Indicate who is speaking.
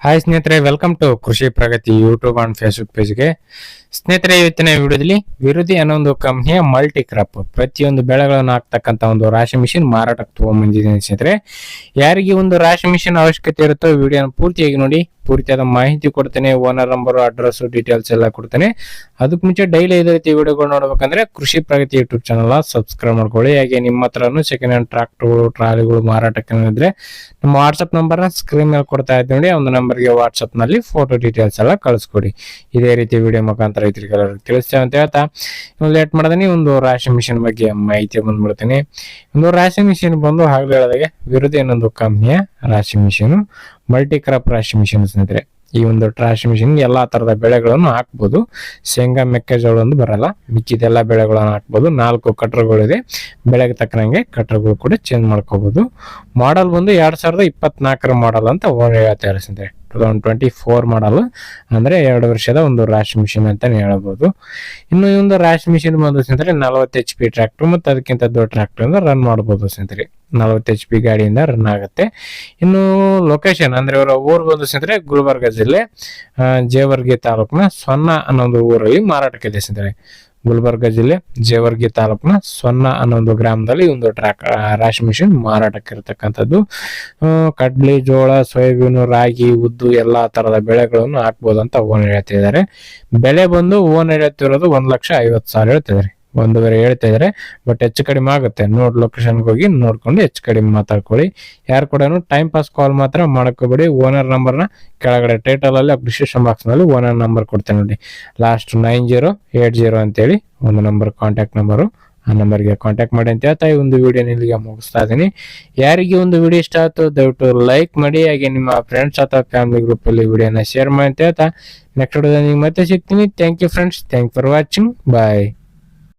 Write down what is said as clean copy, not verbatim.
Speaker 1: Hi ಸ್ನೇಹಿತರೆ, welcome to ಕೃಷಿ ಪ್ರಗತಿ YouTube and Facebook ಪೇಜ್ಗೆ. ಸ್ನೇಹಿತರೆ, ಇವತ್ತಿನ ವಿಡಿಯೋದಲ್ಲಿ ವಿರುದಿ ಅನ್ನೋ ಒಂದು ಕಂಪ್ನಿಯ ಮಲ್ಟಿ ಕ್ರಾಪ್ ಪ್ರತಿಯೊಂದು ಬೆಳೆಗಳನ್ನು ಹಾಕ್ತಕ್ಕಂತ ಒಂದು ರಾಶಿ ಮಿಷಿನ್ ಮಾರಾಟಕ್ಕೆ ತಗೊಂಡ್ಬಂದಿದ್ದೀನಿ. ಸ್ನೇಹಿತರೆ, ಯಾರಿಗೆ ಒಂದು ರಾಶಿ ಮಿಷಿನ್ ಅವಶ್ಯಕತೆ ಇರುತ್ತೋ ವಿಡಿಯೋನ ಪೂರ್ತಿಯಾಗಿ ನೋಡಿ. ಪೂರ್ತಿಯಾದ ಮಾಹಿತಿ ಕೊಡ್ತೇನೆ, ಓನರ್ ನಂಬರ್, ಅಡ್ರೆಸ್, ಡೀಟೇಲ್ಸ್ ಎಲ್ಲ ಕೊಡ್ತೇನೆ. ಅದಕ್ಕೆ ಮುಂಚೆ ಡೈಲಿ ಇದೇ ರೀತಿ ವಿಡಿಯೋಗಳು ನೋಡ್ಬೇಕಂದ್ರೆ ಕೃಷಿ ಪ್ರಗತಿ ಯೂಟ್ಯೂಬ್ ಚಾನಲ್ ಸಬ್ಸ್ಕ್ರೈಬ್ ಮಾಡ್ಕೊಳ್ಳಿ. ಹಾಗೆ ನಿಮ್ಮ ಹತ್ರನು ಸೆಕೆಂಡ್ ಹ್ಯಾಂಡ್ ಟ್ರಾಕ್ಟರ್ಗಳು, ಟ್ರಾಲಿಗಳು ಮಾರಾಟಕ್ಕೆ ಇದ್ರೆ ನಮ್ಮ ವಾಟ್ಸ್ಆಪ್ ನಂಬರ್ ಸ್ಕ್ರೀನ್ ಮೇಲೆ ಕೊಡ್ತಾ ಇದ್ದೀವಿ ನೋಡಿ. ಒಂದು ನಂಬರ್ಗೆ ವಾಟ್ಸ್ಆಪ್ ನಲ್ಲಿ ಫೋಟೋ ಡೀಟೇಲ್ಸ್ ಎಲ್ಲ ಕಳಿಸ್ಕೊಡಿ. ಇದೇ ರೀತಿ ವಿಡಿಯೋ ಮುಖಾಂತರ ರೈತರಿಗೆ ತಿಳಿಸ್ತೇವೆ ಅಂತ ಹೇಳ್ತಾ ಲೇಟ್ ಮಾಡದನಿ ಒಂದು ರಾಶಿ ಮಿಷಿನ್ ಬಗ್ಗೆ ಮಾಹಿತಿ ಬಂದ್ಬಿಡ್ತೀನಿ. ಒಂದು ರಾಶಿ ಮಿಷಿನ್ ಬಂದು ಹಾಗೆ ಹೇಳಿದಾಗೆ ವಿರುದಿ ಅನ್ನೊಂದು ಕಂಪ್ನಿಯ ರಾಶಿ ಮಿಷಿನ್ ಮಲ್ಟಿ ಕ್ರಾಪ್ ರಾಶಿ ಮಿಷಿನ್ ಸ್ನೇಹಿತರೆ. ಈ ಒಂದು ರಾಶಿ ಮಿಷಿನ್ ಎಲ್ಲಾ ತರದ ಬೆಳೆಗಳನ್ನು ಹಾಕ್ಬೋದು. ಶೇಂಗಾ, ಮೆಕ್ಕೆಜೋಳ ಒಂದು ಬರಲ್ಲ, ಮಿಕ್ಕಿದೆಲ್ಲ ಬೆಳೆಗಳನ್ನು ಹಾಕ್ಬೋದು. 4 ಕಟ್ರಗಳಿದೆ. ಬೆಳೆಗೆ ತಕ್ಕನಂಗೆ ಕಟ್ರಗಳು ಕೂಡ ಚೇಂಜ್ ಮಾಡ್ಕೋಬಹುದು. ಮಾಡಲ್ ಬಂದು 2024 ಮಾಡಲ್ ಅಂತ ಹೇಳ್ತಾರೆ ಸ್ನೇಹಿತರೆ. 2024 ಮಾಡಲ್ ಅಂದ್ರೆ 2 ವರ್ಷದ ಒಂದು ರಾಶಿ ಮಿಷಿನ್ ಅಂತಾನೆ ಹೇಳ್ಬೋದು. ಇನ್ನು ಈ ಒಂದು ರಾಶಿ ಮಿಷಿನ್ ಬಂದು ಸ್ನೇಹಿತರೆ 40 HP ಟ್ರ್ಯಾಕ್ಟರ್ ಮತ್ತು ಅದಕ್ಕಿಂತ ದೊಡ್ಡ ಟ್ರ್ಯಾಕ್ಟರ್ ಇಂದ ರನ್ ಮಾಡಬಹುದು ಸ್ನೇಹಿತರೆ. 40 HP ಗಾಡಿಯಿಂದ ರನ್ ಆಗುತ್ತೆ. ಇನ್ನು ಲೊಕೇಶನ್ ಅಂದ್ರೆ ಇವರ ಊರು ಬಂದು ಸ್ನೇಹಿತರೆ ಗುಲ್ಬರ್ಗ ಜಿಲ್ಲೆ ಜೇವರ್ಗಿ ತಾಲೂಕಿನ ಸೊನ್ನ ಅನ್ನೋ ಒಂದು ಊರಲ್ಲಿ ಮಾರಾಟಕ್ಕಿದೆ ಸ್ನೇಹಿತರೆ. ಗುಲ್ಬರ್ಗ ಜಿಲ್ಲೆ ಜೇವರ್ಗಿ ತಾಲೂಕಿನ ಸೊನ್ನ ಅನ್ನೋ ಒಂದು ಗ್ರಾಮದಲ್ಲಿ ಒಂದು ರಾಶಿ ಮಿಷಿನ್ ಮಾರಾಟಕ್ಕೆ ಇರತಕ್ಕಂಥದ್ದು. ಕಡ್ಲಿ, ಜೋಳ, ಸೋಯಾಬೀನು, ರಾಗಿ, ಉದ್ದು ಎಲ್ಲಾ ತರದ ಬೆಳೆಗಳನ್ನು ಹಾಕ್ಬೋದು ಅಂತ ಓನರ್ ಹೇಳ್ತಿದ್ದಾರೆ. ಬೆಲೆ ಬಂದು ಓನರ್ ಹೇಳ್ತಿರೋದು 1,50,000 ಹೇಳ್ತಿದ್ದಾರೆ. 1.5 ಹೇಳ್ತಾ ಇದಾರೆ. ಬಟ್ ಹೆಚ್ಚು ಕಡಿಮೆ ಆಗುತ್ತೆ. ಲೊಕೇಶನ್ಗೆ ಹೋಗಿ ನೋಡ್ಕೊಂಡು ಹೆಚ್ಚು ಕಡಿಮೆ ಮಾತಾಡ್ಕೊಳ್ಳಿ. ಯಾರು ಕೂಡ ಟೈಮ್ ಪಾಸ್ ಕಾಲ್ ಮಾತ್ರ ಮಾಡ್ಕೋಬೇಡಿ. ಓನರ್ ನಂಬರ್ನ ಕೆಳಗಡೆ ಟೈಟಲ್ ಅಲ್ಲಿ ಡಿಸ್ಕ್ರಿಪ್ಷನ್ ಬಾಕ್ಸ್ ನಲ್ಲಿ ಓನರ್ ನಂಬರ್ ಕೊಡ್ತೇನೆ ನೋಡಿ. ಲಾಸ್ಟ್ 9080 ಅಂತೇಳಿ ಒಂದು ನಂಬರ್, ಕಾಂಟ್ಯಾಕ್ಟ್ ನಂಬರು. ಆ ನಂಬರ್ಗೆ ಕಾಂಟ್ಯಾಕ್ಟ್ ಮಾಡಿ ಅಂತ ಹೇಳ್ತಾ ಈ ಒಂದು ವಿಡಿಯೋ ಇಲ್ಲಿಗೆ ಮುಗಿಸ್ತಾ ಇದ್ದೀನಿ. ಯಾರಿಗೆ ಒಂದು ವಿಡಿಯೋ ಇಷ್ಟ ಆಯ್ತು ದಯವಿಟ್ಟು ಲೈಕ್ ಮಾಡಿ. ಹಾಗೆ ನಿಮ್ಮ ಫ್ರೆಂಡ್ಸ್ ಅಥವಾ ಫ್ಯಾಮಿಲಿ ಗ್ರೂಪ್ ಅಲ್ಲಿ ವಿಡಿಯೋನ ಶೇರ್ ಮಾಡಿ ಅಂತ ಹೇಳ್ತಾ ನೆಕ್ಸ್ಟ್ ವಿಡಿಯೋದಲ್ಲಿ ಮತ್ತೆ ಸಿಗ್ತೀನಿ. Thank you friends. Thank for watching. Bye.